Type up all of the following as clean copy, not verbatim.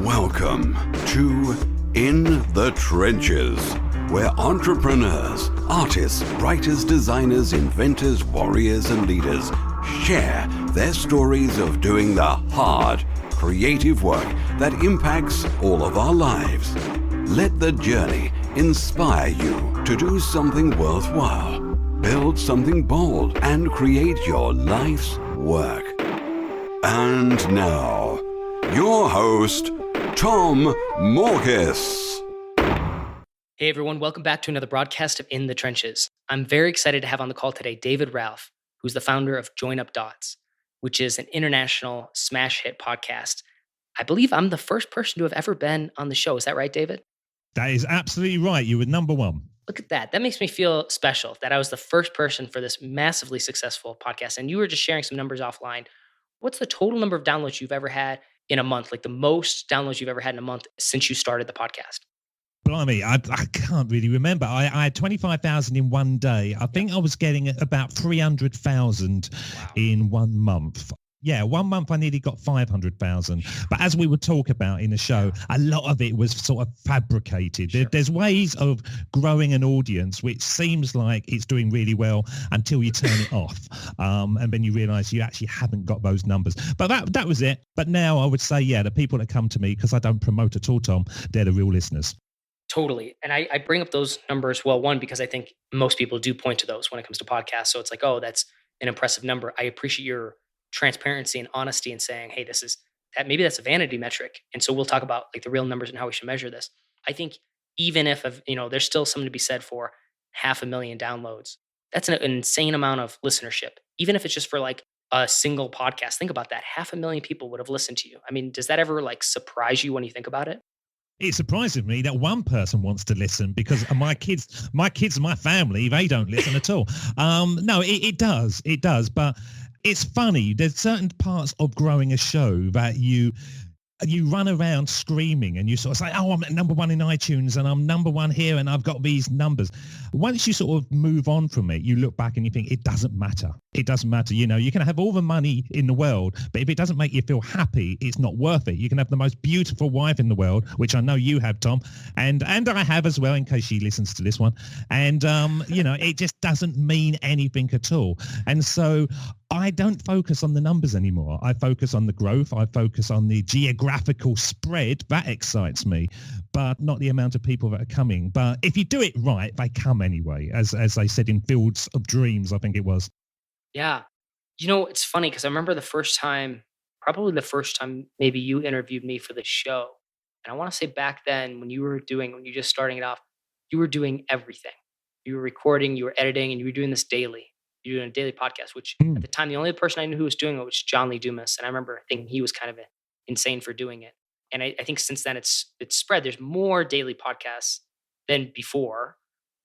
Welcome to In the Trenches, where entrepreneurs, artists, writers, designers, inventors, warriors, and leaders share their stories of doing the hard, creative work that impacts all of our lives. Let the journey inspire you to do something worthwhile, build something bold, and create your life's work. And now, your host, Tom Morkis. Hey everyone, welcome back to another broadcast of In the Trenches. I'm very excited to have on the call today David Ralph, who's the founder of Join Up Dots, which is an international smash hit podcast. I believe I'm the first person to have ever been on the show. Is that right, David? That is absolutely right. You were number one. Look at that. That makes me feel special that I was the first person for this massively successful podcast. And you were just sharing some numbers offline. What's the total number of downloads you've ever had in a month? Like the most downloads you've ever had in a month since you started the podcast? Blimey, I can't really remember. I had 25,000 in one day. I think I was getting about 300,000 in 1 month. Yeah, 1 month I nearly got 500,000. But as we would talk about in the show, a lot of it was sort of fabricated. Sure. There's ways of growing an audience which seems like it's doing really well until you turn it off. And then you realize you actually haven't got those numbers. But that was it. But now I would say, yeah, the people that come to me, because I don't promote at all, Tom, they're the real listeners. Totally. And I bring up those numbers, well, one, because I think most people do point to those when it comes to podcasts. So it's like, oh, that's an impressive number. I appreciate your transparency and honesty in saying, hey, this is that, maybe that's a vanity metric. And so we'll talk about like the real numbers and how we should measure this. I think even if, there's still something to be said for 500,000 downloads. That's an insane amount of listenership. Even if it's just for like a single podcast, think about that. 500,000 people would have listened to you. I mean, does that ever like surprise you when you think about it? It surprises me that one person wants to listen because my kids, my family, they don't listen at all. No, it does. But it's funny. There's certain parts of growing a show that you run around screaming and you sort of say, oh, I'm at number one in iTunes and I'm number one here and I've got these numbers. Once you sort of move on from it, you look back and you think it doesn't matter. It doesn't matter. You know, you can have all the money in the world, but if it doesn't make you feel happy, it's not worth it. You can have the most beautiful wife in the world, which I know you have, Tom, and I have as well, in case she listens to this one. And, it just doesn't mean anything at all. And so I don't focus on the numbers anymore. I focus on the growth. I focus on the geographical spread. That excites me, but not the amount of people that are coming. But if you do it right, they come anyway, as they said in Fields of Dreams, I think it was. Yeah. It's funny because I remember probably the first time maybe you interviewed me for the show. And I want to say back then when you were just starting it off, you were doing everything. You were recording, you were editing, and you were doing this daily. You were doing a daily podcast, which at the time, the only person I knew who was doing it was John Lee Dumas. And I remember thinking he was kind of insane for doing it. And I think since then it's spread. There's more daily podcasts than before.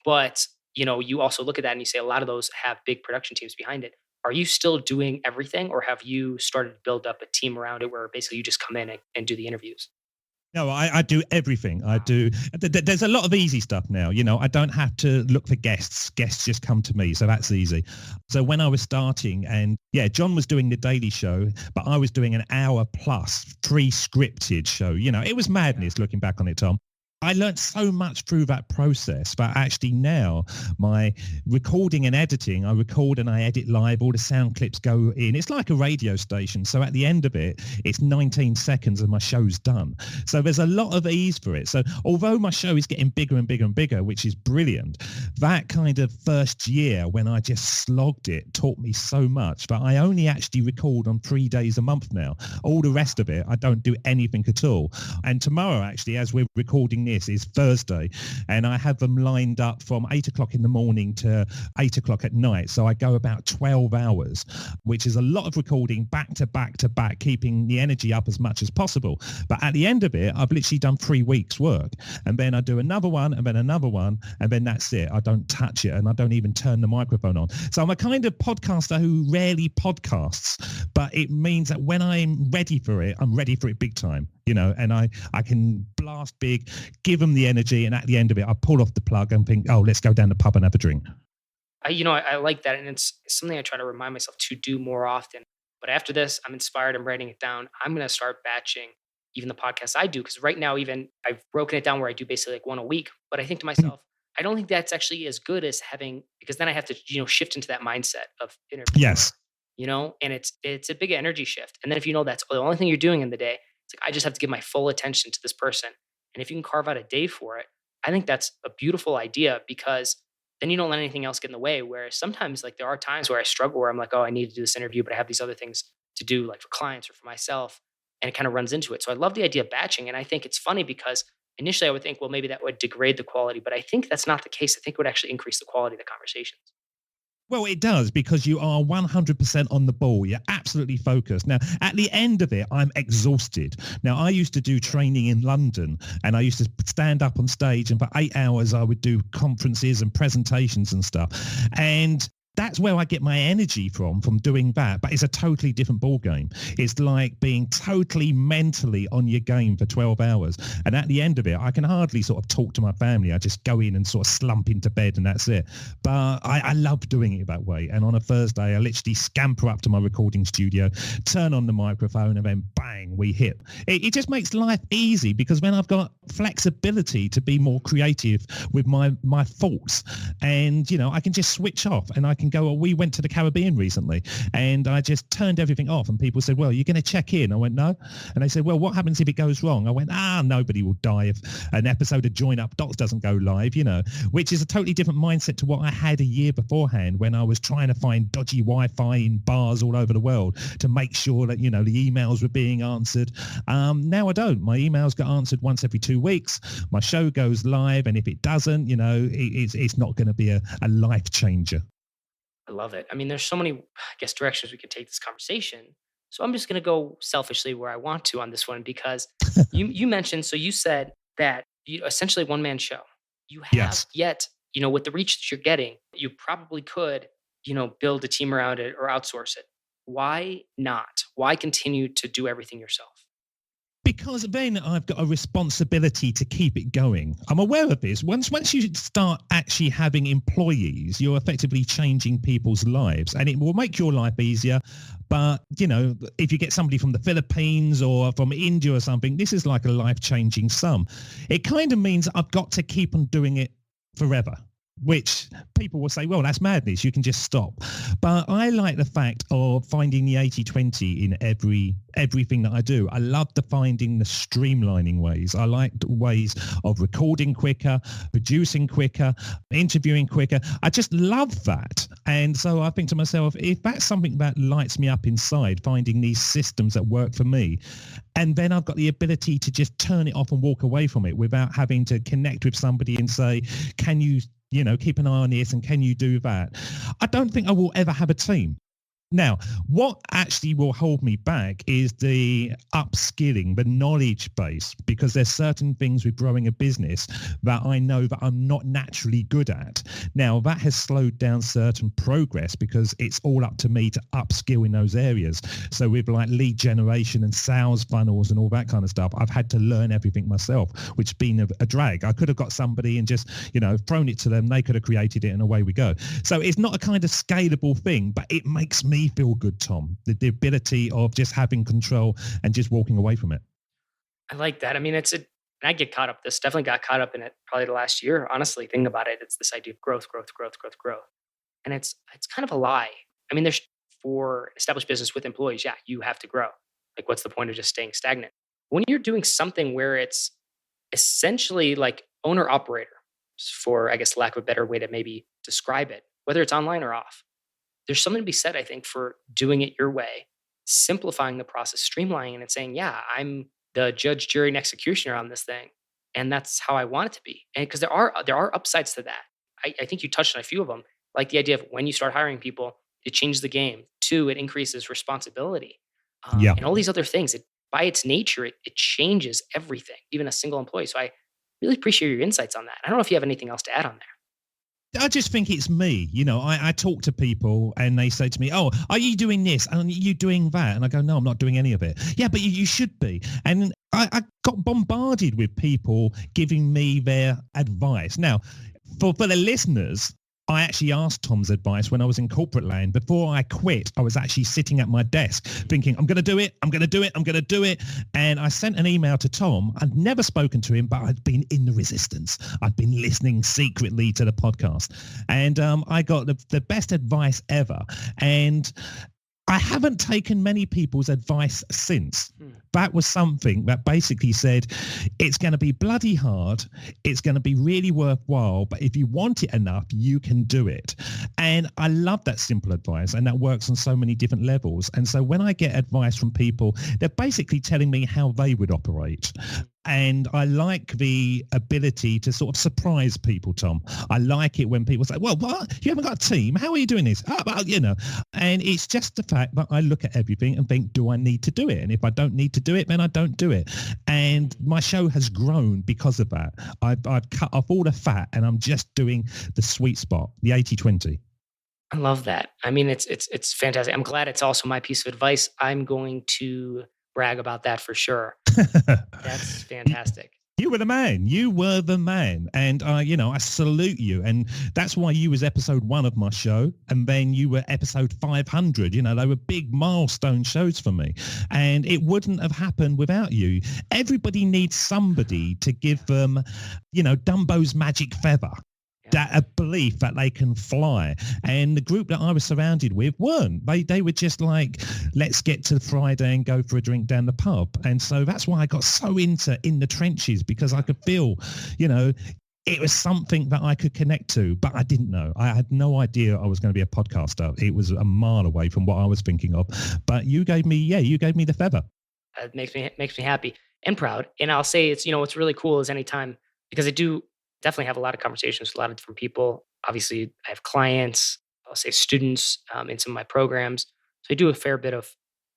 But, you also look at that and you say a lot of those have big production teams behind it. Are you still doing everything or have you started to build up a team around it where basically you just come in and do the interviews? No, I do everything. I do. There's a lot of easy stuff now. I don't have to look for guests. Guests just come to me. So that's easy. So when I was starting and John was doing the daily show, but I was doing an hour plus pre-scripted show. It was madness looking back on it, Tom. I learned so much through that process, but actually now my recording and editing, I record and I edit live, all the sound clips go in. It's like a radio station. So at the end of it, it's 19 seconds and my show's done. So there's a lot of ease for it. So although my show is getting bigger and bigger and bigger, which is brilliant, that kind of first year when I just slogged it taught me so much, but I only actually record on 3 days a month now. All the rest of it, I don't do anything at all. And tomorrow, actually, as we're recording this, is Thursday, and I have them lined up from 8 o'clock in the morning to 8 o'clock at night. So I go about 12 hours, which is a lot of recording back to back to back, keeping the energy up as much as possible. But at the end of it, I've literally done 3 weeks work, and then I do another one and then another one, and then that's it. I don't touch it and I don't even turn the microphone on. So I'm a kind of podcaster who rarely podcasts, but it means that when I'm ready for it, I'm ready for it big time. And I can blast big, give them the energy, and at the end of it, I pull off the plug and think, oh, let's go down the pub and have a drink. I like that, and it's something I try to remind myself to do more often. But after this, I'm inspired. I'm writing it down. I'm going to start batching even the podcast I do. Because right now, even I've broken it down where I do basically like one a week. But I think to myself, I don't think that's actually as good as having, because then I have to, shift into that mindset of interviewer, Yes. and it's a big energy shift. And then if you know that's the only thing you're doing in the day, it's like I just have to give my full attention to this person. And if you can carve out a day for it, I think that's a beautiful idea, because then you don't let anything else get in the way. Whereas sometimes, like, there are times where I struggle where I'm like, oh, I need to do this interview, but I have these other things to do, like for clients or for myself, and it kind of runs into it. So I love the idea of batching, and I think it's funny because initially I would think, well, maybe that would degrade the quality, but I think that's not the case. I think it would actually increase the quality of the conversations. Well, it does, because you are 100% on the ball. You're absolutely focused. Now, at the end of it, I'm exhausted. Now, I used to do training in London, and I used to stand up on stage, and for 8 hours, I would do conferences and presentations and stuff. And that's where I get my energy from doing that. But it's a totally different ball game. It's like being totally mentally on your game for 12 hours. And at the end of it, I can hardly sort of talk to my family. I just go in and sort of slump into bed, and that's it. But I love doing it that way. And on a Thursday, I literally scamper up to my recording studio, turn on the microphone, and then bang, we hit. It just makes life easy, because then I've got flexibility to be more creative with my thoughts. And, I can just switch off, and I can go, we went to the Caribbean recently, and I just turned everything off, and people said, well, you're going to check in? I went, no. And they said, well, what happens if it goes wrong? I went, nobody will die if an episode of Join Up Dots doesn't go live, which is a totally different mindset to what I had a year beforehand, when I was trying to find dodgy Wi-Fi in bars all over the world to make sure that, the emails were being answered. Now I don't. My emails get answered once every 2 weeks. My show goes live, and if it doesn't, it's not going to be a life changer. I love it. I mean, there's so many, I guess, directions we could take this conversation. So I'm just going to go selfishly where I want to on this one, because you mentioned, so you said that you essentially one man show. You have Yes. yet, with the reach that you're getting, you probably could, build a team around it or outsource it. Why not? Why continue to do everything yourself? Because then I've got a responsibility to keep it going. I'm aware of this. Once you start actually having employees, you're effectively changing people's lives, and it will make your life easier. But, if you get somebody from the Philippines or from India or something, this is like a life-changing sum. It kind of means I've got to keep on doing it forever, which people will say, well, that's madness. You can just stop. But I like the fact of finding the 80-20 in everything that I do. I love finding the streamlining ways. I like the ways of recording quicker, producing quicker, interviewing quicker. I just love that. And so I think to myself, if that's something that lights me up inside, finding these systems that work for me, and then I've got the ability to just turn it off and walk away from it without having to connect with somebody and say, can you keep an eye on this, and can you do that? I don't think I will ever have a team. Now, what actually will hold me back is the upskilling, the knowledge base, because there's certain things with growing a business that I know that I'm not naturally good at. Now, that has slowed down certain progress, because it's all up to me to upskill in those areas. So with like lead generation and sales funnels and all that kind of stuff, I've had to learn everything myself, which has been a drag. I could have got somebody and just, thrown it to them. They could have created it, and away we go. So it's not a kind of scalable thing, but it makes me feel good, Tom. The ability of just having control and just walking away from it. I like that. I mean, I get caught up. This definitely got caught up in it probably the last year. Honestly, thinking about it, it's this idea of growth. And it's kind of a lie. I mean, there's, for established business with employees, yeah, you have to grow. Like, what's the point of just staying stagnant? When you're doing something where it's essentially like owner operator, for, I guess, lack of a better way to maybe describe it, whether it's online or off, there's something to be said, I think, for doing it your way, simplifying the process, streamlining it, and saying, yeah, I'm the judge, jury, and executioner on this thing. And that's how I want it to be. And because there are upsides to that. I think you touched on a few of them, like the idea of when you start hiring people, it changes the game. 2, it increases responsibility. And all these other things. By its nature, it changes everything, even a single employee. So I really appreciate your insights on that. I don't know if you have anything else to add on there. I just think it's me. I talk to people and they say to me, oh, are you doing this? And are you doing that? And I go, no, I'm not doing any of it. Yeah, but you should be. And I got bombarded with people giving me their advice. Now, for the listeners, I actually asked Tom's advice when I was in corporate land. Before I quit, I was actually sitting at my desk thinking, I'm going to do it, I'm going to do it, I'm going to do it. And I sent an email to Tom. I'd never spoken to him, but I'd been in the resistance. I'd been listening secretly to the podcast. And I got the best advice ever. And I haven't taken many people's advice since. That was something that basically said, it's going to be bloody hard. It's going to be really worthwhile. But if you want it enough, you can do it. And I love that simple advice. And that works on so many different levels. And so when I get advice from people, they're basically telling me how they would operate. And I like the ability to sort of surprise people, Tom. I like it when people say, well, what? You haven't got a team. How are you doing this? Oh, well, and it's just the fact that I look at everything and think, do I need to do it? And if I don't need to do it, then I don't do it. And my show has grown because of that. I've cut off all the fat and I'm just doing the sweet spot, the 80-20. I love that. I mean, it's fantastic. I'm glad it's also my piece of advice. I'm going to brag about that for sure. That's fantastic. You were the man. You were the man. And, I salute you. And that's why you was episode 1 of my show. And then you were episode 500. They were big milestone shows for me. And it wouldn't have happened without you. Everybody needs somebody to give them, Dumbo's magic feather. That a belief that they can fly. And the group that I was surrounded with weren't. They were just like, let's get to Friday and go for a drink down the pub. And so that's why I got so into In the Trenches, because I could feel, it was something that I could connect to, but I didn't know. I had no idea I was going to be a podcaster. It was a mile away from what I was thinking of. But you gave me the feather. It makes me happy and proud. And I'll say it's, what's really cool is anytime, because I do definitely have a lot of conversations with a lot of different people. Obviously, I have clients, I'll say students in some of my programs. So I do a fair bit of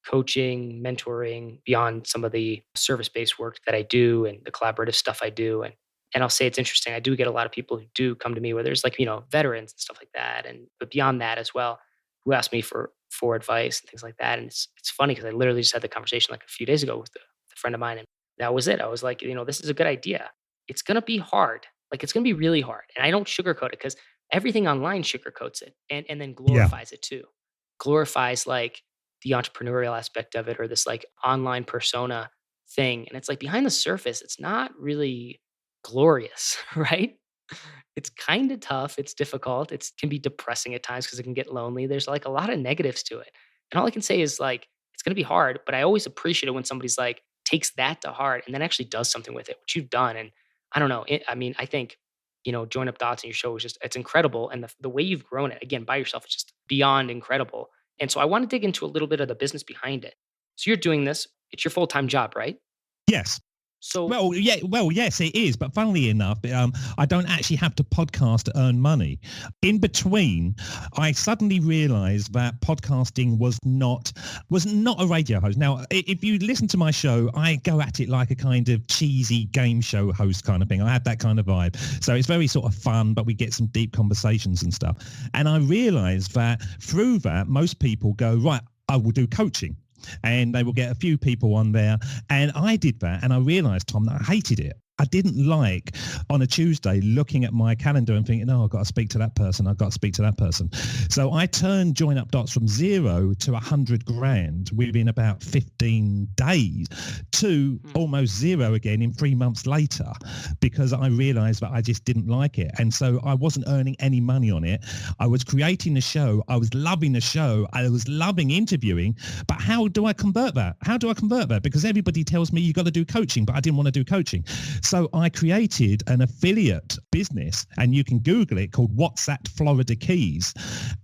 coaching, mentoring beyond some of the service-based work that I do and the collaborative stuff I do. And I'll say it's interesting. I do get a lot of people who do come to me where there's veterans and stuff like that. But beyond that as well, who ask me for advice and things like that. And it's funny because I literally just had the conversation like a few days ago with a friend of mine. And that was it. I was like, this is a good idea. It's going to be hard. Like, it's going to be really hard. And I don't sugarcoat it because everything online sugarcoats it and then glorifies it too. Glorifies like the entrepreneurial aspect of it or this like online persona thing. And it's like behind the surface, it's not really glorious, right? It's kind of tough. It's difficult. It can be depressing at times because it can get lonely. There's like a lot of negatives to it. And all I can say is like, it's going to be hard, but I always appreciate it when somebody's like takes that to heart and then actually does something with it, which you've done. And I don't know. I think, Join Up Dots in your show is it's incredible. And the way you've grown it, again, by yourself, is just beyond incredible. And so I want to dig into a little bit of the business behind it. So you're doing this. It's your full-time job, right? Yes. So yes, it is. But funnily enough, I don't actually have to podcast to earn money. In between, I suddenly realized that podcasting was not a radio host. Now, if you listen to my show, I go at it like a kind of cheesy game show host kind of thing. I have that kind of vibe. So it's very sort of fun, but we get some deep conversations and stuff. And I realized that through that, most people go, right, I will do coaching. And they will get a few people on there. And I did that. And I realized, Tom, that I hated it. I didn't like on a Tuesday looking at my calendar and thinking, oh, I've got to speak to that person. I've got to speak to that person. So I turned Join Up Dots from 0 to 100 grand within about 15 days to almost 0 again in 3 months later, because I realized that I just didn't like it. And so I wasn't earning any money on it. I was creating the show. I was loving the show. I was loving interviewing. But how do I convert that? Because everybody tells me you got to do coaching, but I didn't want to do coaching. So I created an affiliate business, and you can Google it, called What's at Florida Keys.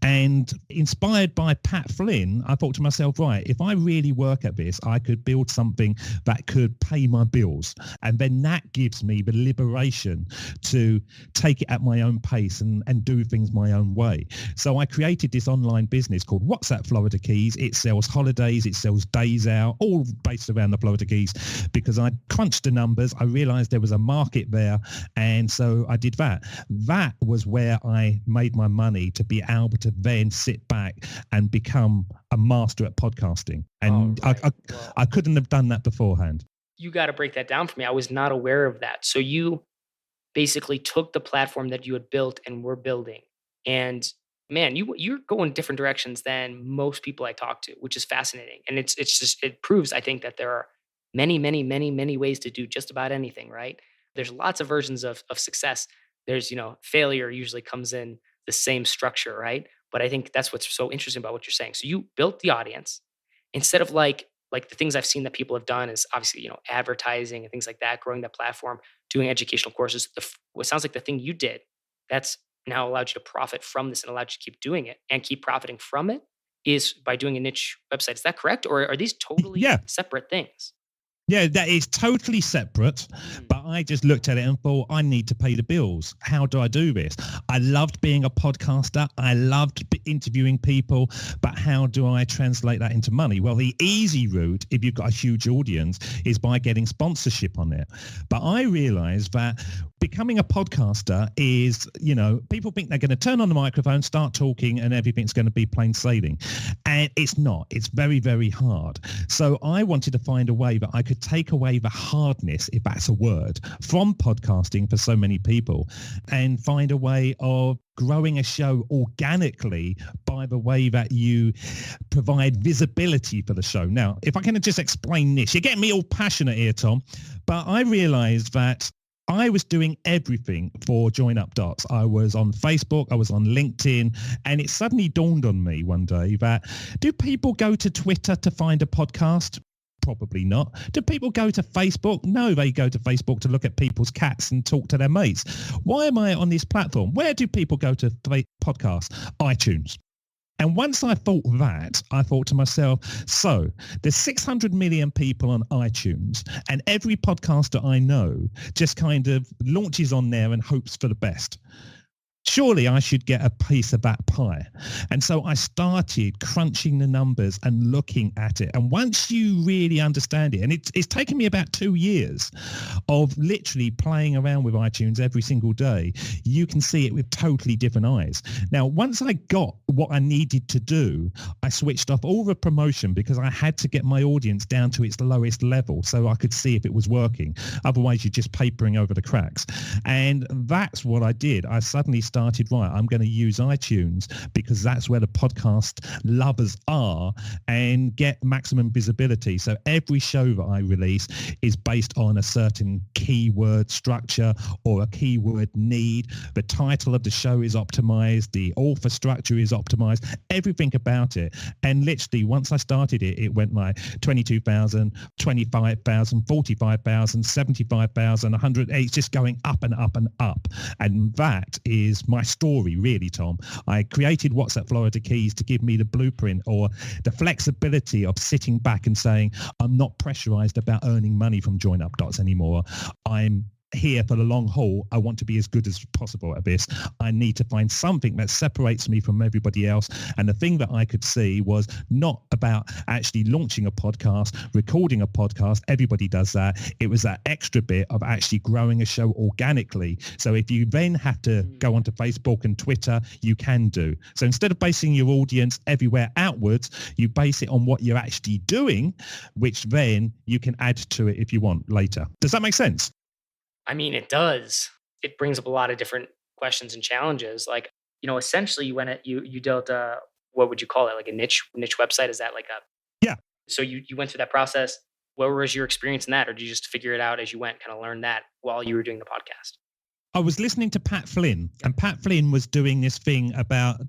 And inspired by Pat Flynn, I thought to myself, right, if I really work at this, I could build something that could pay my bills. And then that gives me the liberation to take it at my own pace and do things my own way. So I created this online business called What's at Florida Keys. It sells holidays, it sells days out, all based around the Florida Keys, because I crunched the numbers. I realized there was a market there. And so I did that. That was where I made my money to be able to then sit back and become a master at podcasting. And I couldn't have done that beforehand. You got to break that down for me. I was not aware of that. So you basically took the platform that you had built and were building And man, you're going different directions than most people I talk to, which is fascinating. And it's just it proves, I think, that there are many, many, many, many ways to do just about anything, right? There's lots of versions of success. There's, failure usually comes in the same structure, right? But I think that's what's so interesting about what you're saying. So you built the audience instead of like the things I've seen that people have done is obviously, advertising and things like that, growing that platform, doing educational courses. What sounds like the thing you did that's now allowed you to profit from this and allowed you to keep doing it and keep profiting from it is by doing a niche website. Is that correct? Or are these totally Yeah. separate things? Yeah, that is totally separate, but I just looked at it and thought, I need to pay the bills. How do I do this? I loved being a podcaster. I loved interviewing people, but how do I translate that into money? Well, the easy route, if you've got a huge audience, is by getting sponsorship on it. But I realized that becoming a podcaster is, people think they're going to turn on the microphone, start talking, and everything's going to be plain sailing. And it's not. It's very, very hard. So I wanted to find a way that I could take away the hardness, if that's a word, from podcasting for so many people and find a way of growing a show organically by the way that you provide visibility for the show. Now, if I can just explain this, you're getting me all passionate here, Tom, but I realized that I was doing everything for Join Up Dots. I was on Facebook, I was on LinkedIn, and it suddenly dawned on me one day that do people go to Twitter to find a podcast? Probably not. Do people go to Facebook? No, they go to Facebook to look at people's cats and talk to their mates. Why am I on this platform? Where do people go to podcasts? iTunes. And once I thought that, I thought to myself, so there's 600 million people on iTunes and every podcaster I know just kind of launches on there and hopes for the best. Surely I should get a piece of that pie. And so I started crunching the numbers and looking at it. And once you really understand it, and it's taken me about 2 years of literally playing around with iTunes every single day, you can see it with totally different eyes. Now, once I got what I needed to do, I switched off all the promotion because I had to get my audience down to its lowest level so I could see if it was working. Otherwise, you're just papering over the cracks. And that's what I did. I suddenly started, right, I'm going to use iTunes because that's where the podcast lovers are and get maximum visibility. So every show that I release is based on a certain keyword structure or a keyword need. The title of the show is optimized. The author structure is optimized. Everything about it. And literally once I started it, it went like 22,000, 25,000, 45,000, 75,000, 100. It's just going up and up and up. And that is my story, really, Tom. I created WhatsApp Florida Keys to give me the blueprint or the flexibility of sitting back and saying, I'm not pressurized about earning money from Join Up Dots anymore. I'm here for the long haul. I want to be as good as possible at this. I need to find something that separates me from everybody else. And the thing that I could see was not about actually launching a podcast, recording a podcast. Everybody does that. It was that extra bit of actually growing a show organically. So if you then have to go onto Facebook and Twitter, you can do. So instead of basing your audience everywhere outwards, you base it on what you're actually doing, which then you can add to it if you want later. Does that make sense? I mean, it does. It brings up a lot of different questions and challenges. Like, essentially you built what would you call it? Like a niche website? Is that like a... Yeah. So you went through that process. What was your experience in that? Or did you just figure it out as you went, kind of learn that while you were doing the podcast? I was listening to Pat Flynn, and Pat Flynn was doing this thing about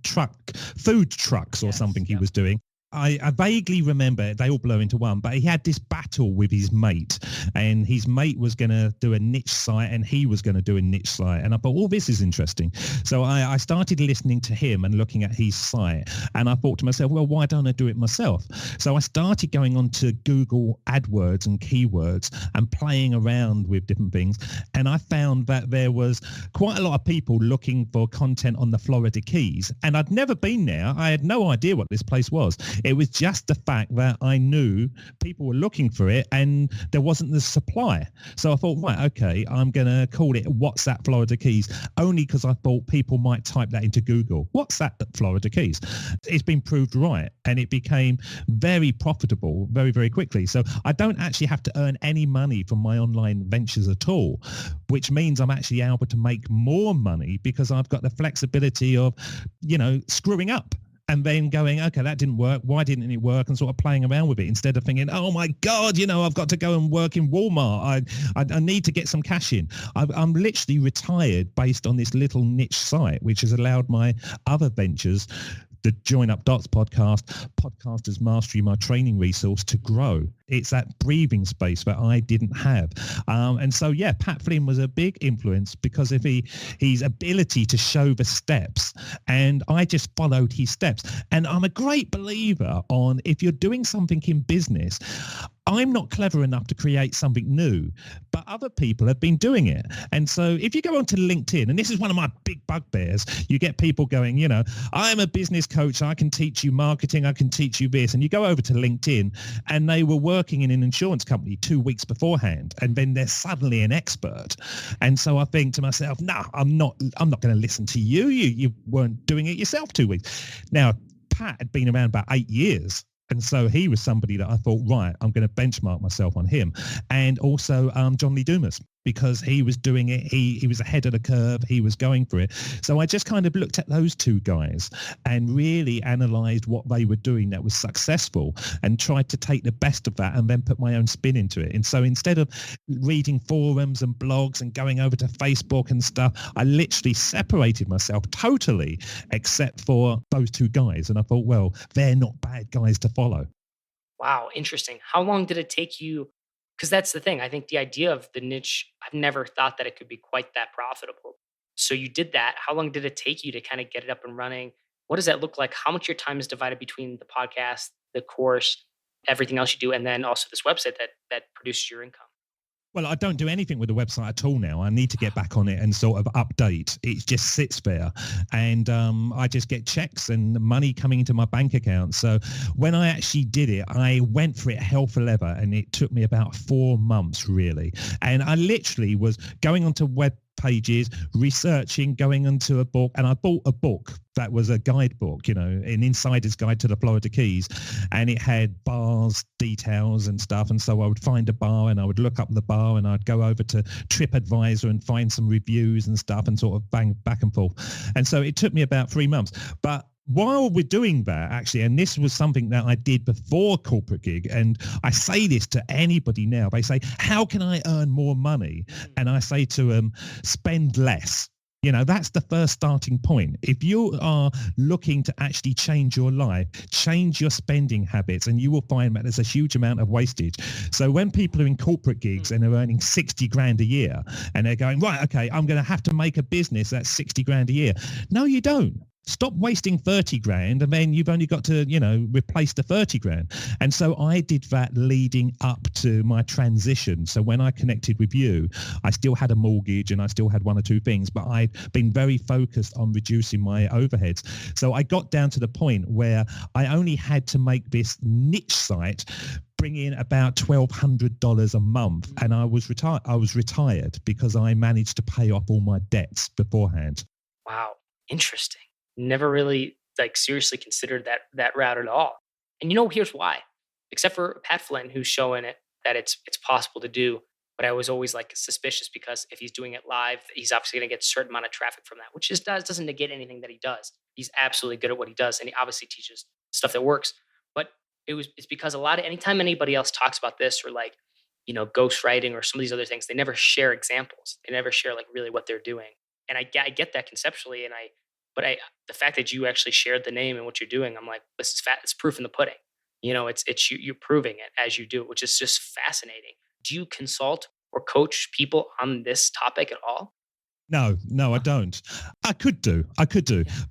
food trucks or something he was doing. I vaguely remember, they all blow into one, but he had this battle with his mate, and his mate was going to do a niche site and he was going to do a niche site. And I thought, oh, this is interesting. So I started listening to him and looking at his site, and I thought to myself, well, why don't I do it myself? So I started going on to Google AdWords and keywords and playing around with different things. And I found that there was quite a lot of people looking for content on the Florida Keys. And I'd never been there. I had no idea what this place was. It was just the fact that I knew people were looking for it and there wasn't the supply. So I thought, right, okay, I'm going to call it WhatsApp Florida Keys, only because I thought people might type that into Google. WhatsApp Florida Keys. It's been proved right, and it became very profitable very, very quickly. So I don't actually have to earn any money from my online ventures at all, which means I'm actually able to make more money because I've got the flexibility of, screwing up and then going, okay, that didn't work. Why didn't it work? And sort of playing around with it instead of thinking, oh my God, I've got to go and work in Walmart. I need to get some cash in. I'm literally retired based on this little niche site, which has allowed my other ventures, the Join Up Dots podcast, Podcasters Mastery, my training resource, to grow. It's that breathing space that I didn't have. And so, Pat Flynn was a big influence because of his ability to show the steps. And I just followed his steps. And I'm a great believer on, if you're doing something in business, I'm not clever enough to create something new, but other people have been doing it. And so if you go onto LinkedIn, and this is one of my big bugbears, you get people going, I'm a business coach. I can teach you marketing. I can teach you this. And you go over to LinkedIn and they were working in an insurance company 2 weeks beforehand. And then they're suddenly an expert. And so I think to myself, no, I'm not going to listen to you. You weren't doing it yourself 2 weeks. Now, Pat had been around about 8 years. And so he was somebody that I thought, right, I'm going to benchmark myself on him. And also John Lee Dumas, because he was doing it. He was ahead of the curve. He was going for it. So I just kind of looked at those two guys and really analysed what they were doing that was successful and tried to take the best of that and then put my own spin into it. And so instead of reading forums and blogs and going over to Facebook and stuff, I literally separated myself totally except for those two guys. And I thought, well, they're not bad guys to follow. Wow, interesting. How long did it take you? Because that's the thing. I think the idea of the niche, I've never thought that it could be quite that profitable. So you did that. How long did it take you to kind of get it up and running? What does that look like? How much of your time is divided between the podcast, the course, everything else you do, and then also this website that produces your income? Well, I don't do anything with the website at all now. I need to get back on it and sort of update. It just sits there and I just get checks and money coming into my bank account. So when I actually did it, I went for it hell for leather and it took me about 4 months really. And I literally was going onto web pages, researching, going into a book, and I bought a book that was a guidebook, an insider's guide to the Florida Keys, and it had bars, details and stuff. And so I would find a bar and I would look up the bar and I'd go over to TripAdvisor and find some reviews and stuff and sort of bang back and forth. And so it took me about 3 months. But while we're doing that, actually, and this was something that I did before corporate gig, and I say this to anybody now, they say, how can I earn more money? And I say to them, spend less. That's the first starting point. If you are looking to actually change your life, change your spending habits, and you will find that there's a huge amount of wastage. So when people are in corporate gigs and are earning 60 grand a year and they're going, right, okay, I'm going to have to make a business that's 60 grand a year. No, you don't. Stop wasting 30 grand and then you've only got to, replace the 30 grand. And so I did that leading up to my transition. So when I connected with you, I still had a mortgage and I still had one or two things, but I'd been very focused on reducing my overheads. So I got down to the point where I only had to make this niche site bring in about $1,200 a month. And I was retired because I managed to pay off all my debts beforehand. Wow. Interesting. Never really seriously considered that route at all. And here's why. Except for Pat Flynn, who's showing it that it's possible to do. But I was always suspicious because if he's doing it live, he's obviously going to get a certain amount of traffic from that, which doesn't negate anything that he does. He's absolutely good at what he does, and he obviously teaches stuff that works. But it's because anytime anybody else talks about this or ghostwriting or some of these other things, they never share examples. They never share really what they're doing. And I get that conceptually, but the fact that you actually shared the name and what you're doing, I'm like, this is it's proof in the pudding. It's you're proving it as you do it, which is just fascinating. Do you consult or coach people on this topic at all? No, I don't. I could do,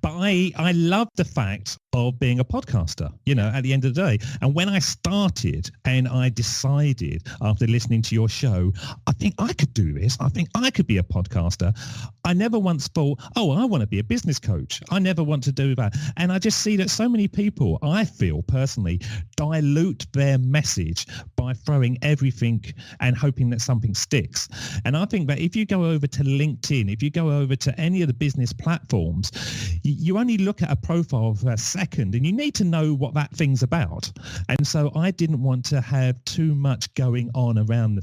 but I love the fact of being a podcaster, at the end of the day. And when I started and I decided after listening to your show, I think I could do this. I think I could be a podcaster. I never once thought, oh, I want to be a business coach. I never want to do that. And I just see that so many people, I feel personally, dilute their message by throwing everything and hoping that something sticks. And I think that if you go over to LinkedIn, if you go over to any of the business platforms, you only look at a profile for a second and you need to know what that thing's about. And so I didn't want to have too much going on around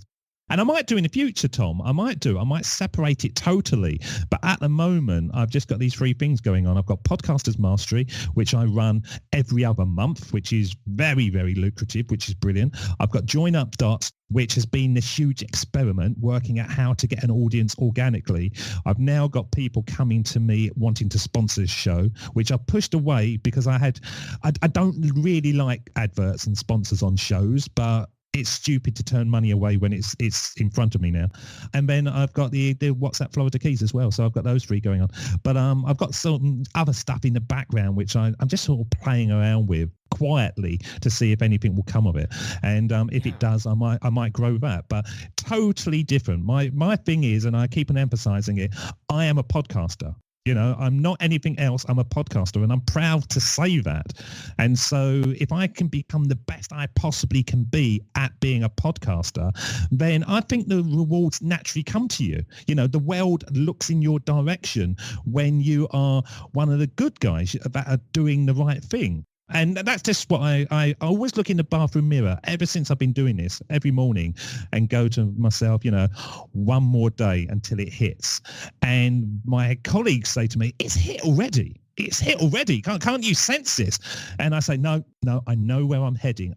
and I might do in the future, Tom. I might separate it totally. But at the moment, I've just got these three things going on. I've got Podcasters Mastery, which I run every other month, which is very, very lucrative, which is brilliant. I've got Join Up Dots, which has been this huge experiment working at how to get an audience organically. I've now got people coming to me wanting to sponsor this show, which I've pushed away because I don't really like adverts and sponsors on shows, but it's stupid to turn money away when it's in front of me now. And then I've got the WhatsApp Florida Keys as well. So I've got those three going on. But I've got some other stuff in the background, which I'm just sort of playing around with quietly to see if anything will come of it. And if it does, I might grow that. But totally different. My thing is, and I keep on emphasizing it, I am a podcaster. I'm not anything else. I'm a podcaster and I'm proud to say that. And so if I can become the best I possibly can be at being a podcaster, then I think the rewards naturally come to you. The world looks in your direction when you are one of the good guys that are doing the right thing. And that's just what I always look in the bathroom mirror ever since I've been doing this every morning and go to myself, one more day until it hits. And my colleagues say to me, it's hit already. It's hit already. Can't you sense this? And I say, no, I know where I'm heading.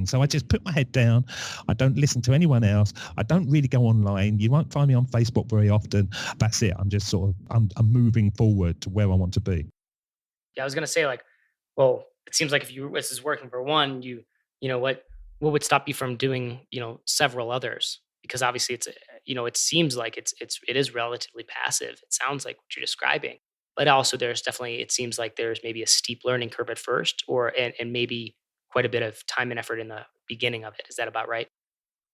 So I just put my head down. I don't listen to anyone else. I don't really go online. You won't find me on Facebook very often. That's it. I'm just I'm moving forward to where I want to be. Yeah, I was going to say well, it seems like if this is working for one, what would stop you from doing, several others? Because obviously it seems like it is relatively passive. It sounds like what you're describing, but also it seems like there's maybe a steep learning curve at first and maybe quite a bit of time and effort in the beginning of it. Is that about right?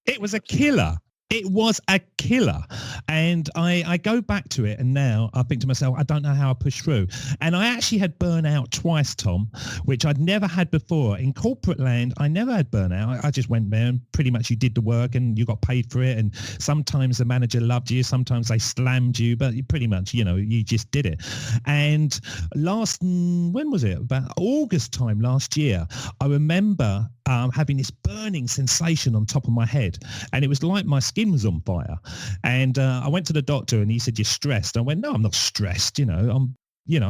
It was a killer. It was a killer. And I go back to it and now I think to myself, I don't know how I push through. And I actually had burnout twice, Tom, which I'd never had before. In corporate land, I never had burnout. I just went there and pretty much you did the work and you got paid for it. And sometimes the manager loved you, sometimes they slammed you, but you pretty much, you just did it. And when was it? About August time last year, I remember having this burning sensation on top of my head. And it was like my skin was on fire. And I went to the doctor and he said, you're stressed. I went, no, I'm not stressed. I'm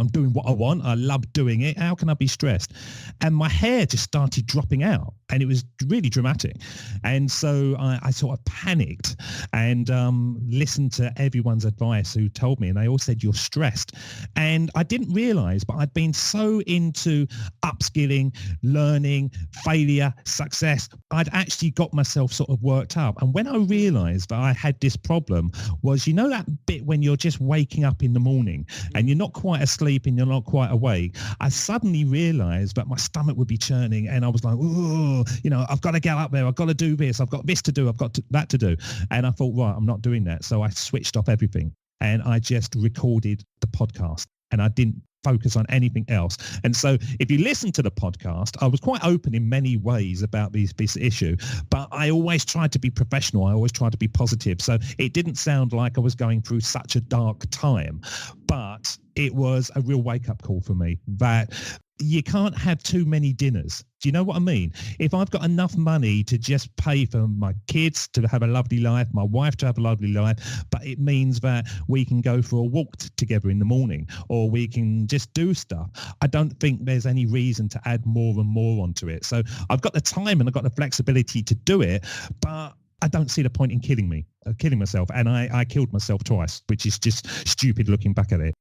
doing what I want. I love doing it. How can I be stressed? And my hair just started dropping out and it was really dramatic. And so I sort of panicked and listened to everyone's advice who told me, and they all said, you're stressed. And I didn't realize, but I'd been so into upskilling, learning, failure, success. I'd actually got myself sort of worked up. And when I realized that I had this problem was, that bit when you're just waking up in the morning and you're not quite asleep and you're not quite awake, I suddenly realized that my stomach would be churning and I was like, oh, I've got to get up there. I've got to do this. I've got this to do. I've got that to do. And I thought, right, I'm not doing that. So I switched off everything and I just recorded the podcast and I didn't focus on anything else. And so if you listen to the podcast, I was quite open in many ways about this issue, but I always tried to be professional. I always tried to be positive. So it didn't sound like I was going through such a dark time, but it was a real wake-up call for me that you can't have too many dinners. Do you know what I mean? If I've got enough money to just pay for my kids to have a lovely life, my wife to have a lovely life, but it means that we can go for a walk together in the morning or we can just do stuff, I don't think there's any reason to add more and more onto it. So I've got the time and I've got the flexibility to do it, but I don't see the point in killing myself. And I killed myself twice, which is just stupid looking back at it.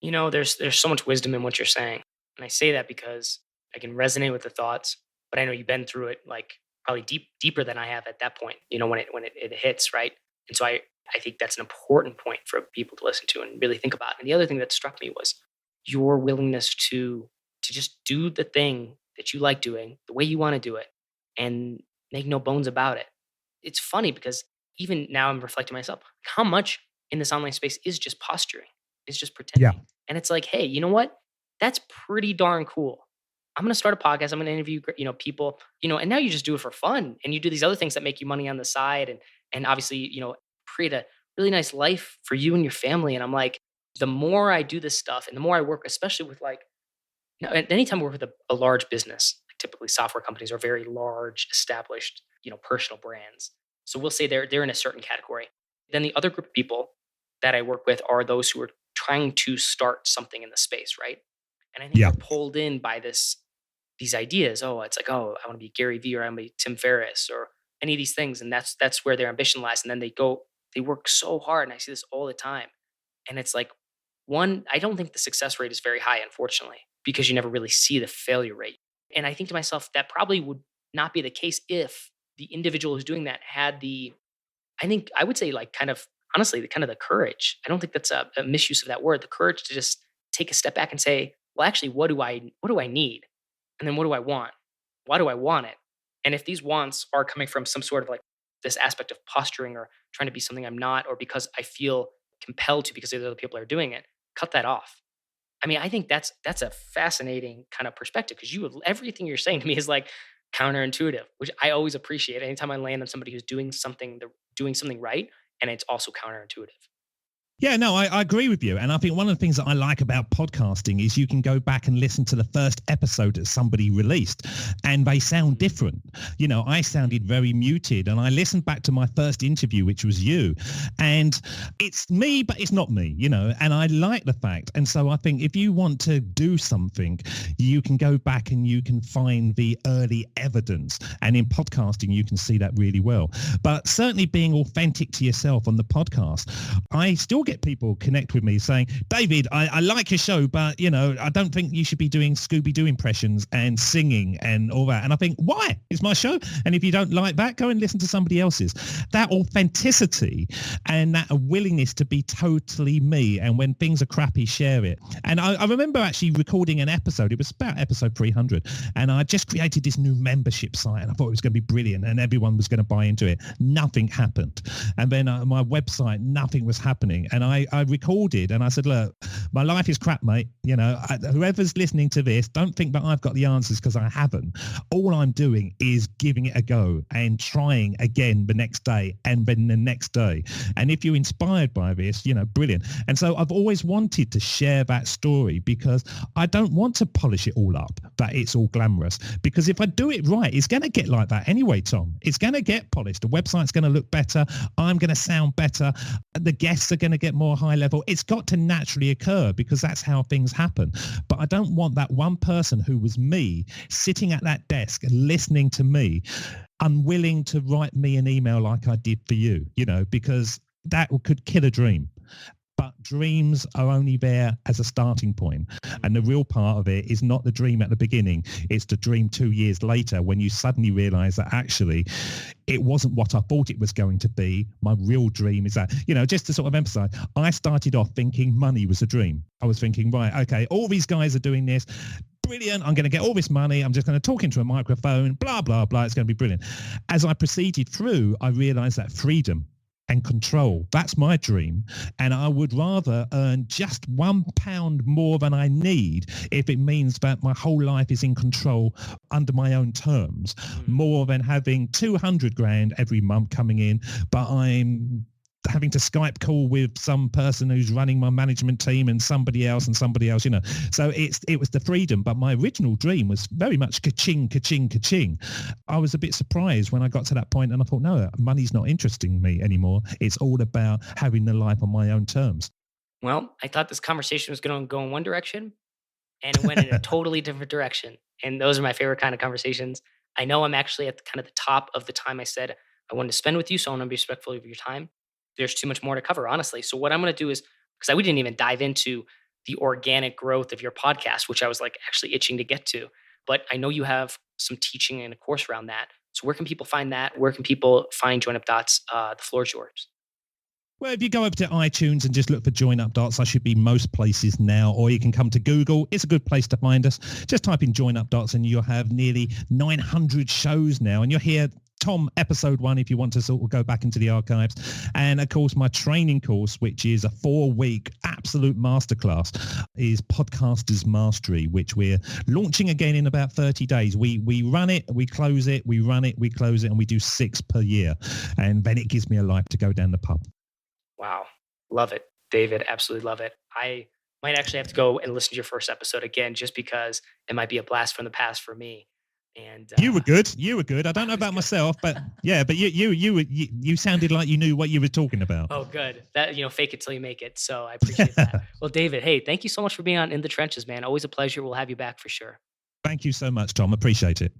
There's so much wisdom in what you're saying. And I say that because I can resonate with the thoughts, but I know you've been through it probably deeper than I have at that point, when it hits, right? And so I think that's an important point for people to listen to and really think about. And the other thing that struck me was your willingness to to just do the thing that you like doing the way you want to do it and make no bones about it. It's funny because even now I'm reflecting myself, how much in this online space is just posturing, is just Yeah. pretending. And it's like, hey, you know what? That's pretty darn cool. I'm going to start a podcast. I'm going to interview, people, and now you just do it for fun and you do these other things that make you money on the side and obviously, create a really nice life for you and your family. And I'm like, the more I do this stuff and the more I work, especially with like, anytime I work with a large business, like typically software companies are very large, established, personal brands. So we'll say they're in a certain category. Then the other group of people that I work with are those who are trying to start something in the space, right? And I think Yeah. they're pulled in by these ideas. Oh, it's like, oh, I want to be Gary Vee or I want to be Tim Ferriss or any of these things. And that's where their ambition lies. And then they work so hard. And I see this all the time. And it's like, one, I don't think the success rate is very high, unfortunately, because you never really see the failure rate. And I think to myself, that probably would not be the case if the individual who's doing that had I think I would say like kind of honestly, the kind of the courage. I don't think that's a misuse of that word, the courage to just take a step back and say, well, actually, what do I need? And then what do I want? Why do I want it? And if these wants are coming from some sort of like this aspect of posturing or trying to be something I'm not, or because I feel compelled to because the other people are doing it, cut that off. I mean, I think that's a fascinating kind of perspective because everything you're saying to me is like counterintuitive, which I always appreciate. Anytime I land on somebody who's doing something right, and it's also counterintuitive. Yeah, no, I agree with you. And I think one of the things that I like about podcasting is you can go back and listen to the first episode that somebody released and they sound different. I sounded very muted and I listened back to my first interview, which was you. And it's me, but it's not me, and I like the fact. And so I think if you want to do something, you can go back and you can find the early evidence. And in podcasting, you can see that really well. But certainly being authentic to yourself on the podcast, I still get people connect with me saying, David, I like your show, but I don't think you should be doing Scooby-Doo impressions and singing and all that. And I think, why? It's my show. And if you don't like that, go and listen to somebody else's. That authenticity and that willingness to be totally me. And when things are crappy, share it. And I remember actually recording an episode. It was about episode 300. And I just created this new membership site and I thought it was going to be brilliant and everyone was going to buy into it. Nothing happened. And then my website, nothing was happening. And I recorded and I said, look, my life is crap, mate. Whoever's listening to this, don't think that I've got the answers because I haven't. All I'm doing is giving it a go and trying again the next day and then the next day. And if you're inspired by this, brilliant. And so I've always wanted to share that story because I don't want to polish it all up, that it's all glamorous. Because if I do it right, it's going to get like that anyway, Tom. It's going to get polished. The website's going to look better. I'm going to sound better. The guests are going to get more high level. It's got to naturally occur because that's how things happen. But I don't want that one person who was me sitting at that desk listening to me, unwilling to write me an email like I did for you, because that could kill a dream. But dreams are only there as a starting point. And the real part of it is not the dream at the beginning. It's the dream 2 years later when you suddenly realize that actually it wasn't what I thought it was going to be. My real dream is that, just to sort of emphasize, I started off thinking money was a dream. I was thinking, right, okay, all these guys are doing this. Brilliant. I'm going to get all this money. I'm just going to talk into a microphone, blah, blah, blah. It's going to be brilliant. As I proceeded through, I realized that freedom and control, that's my dream. And I would rather earn just £1 more than I need if it means that my whole life is in control under my own terms, more than having 200 grand every month coming in, but I'm having to Skype call with some person who's running my management team and somebody else. So it was the freedom. But my original dream was very much ka-ching, ka-ching, ka-ching. I was a bit surprised when I got to that point and I thought, no, money's not interesting me anymore. It's all about having the life on my own terms. Well, I thought this conversation was going to go in one direction and it went in a totally different direction. And those are my favorite kind of conversations. I know I'm actually at the top of the time I said I wanted to spend with you, so I want to be respectful of your time. There's too much more to cover, honestly. So what I'm going to do is, because we didn't even dive into the organic growth of your podcast, which I was like actually itching to get to, but I know you have some teaching and a course around that. So where can people find that? Where can people find Join Up Dots? The floor is yours. Well, if you go over to iTunes and just look for Join Up Dots, I should be most places now, or you can come to Google. It's a good place to find us. Just type in Join Up Dots and you'll have nearly 900 shows now. And you'll hear Tom, episode 1, if you want to sort of go back into the archives. And of course, my training course, which is a 4-week absolute masterclass, is Podcasters Mastery, which we're launching again in about 30 days. We run it, we close it, we run it, we close it, and we do 6 per year. And then it gives me a life to go down the pub. Wow. Love it, David. Absolutely love it. I might actually have to go and listen to your first episode again, just because it might be a blast from the past for me. And you were good. I don't know about myself, but yeah, but you sounded like you knew what you were talking about. Oh, good. That, fake it till you make it. So I appreciate that. Well, David, hey, thank you so much for being on In the Trenches, man. Always a pleasure. We'll have you back for sure. Thank you so much, Tom. Appreciate it.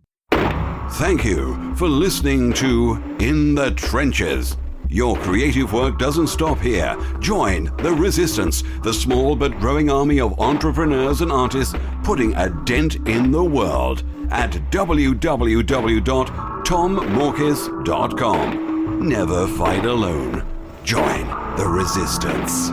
Thank you for listening to In the Trenches. Your creative work doesn't stop here. Join the resistance, the small but growing army of entrepreneurs and artists putting a dent in the world at www.tommorkis.com. Never fight alone. Join the resistance.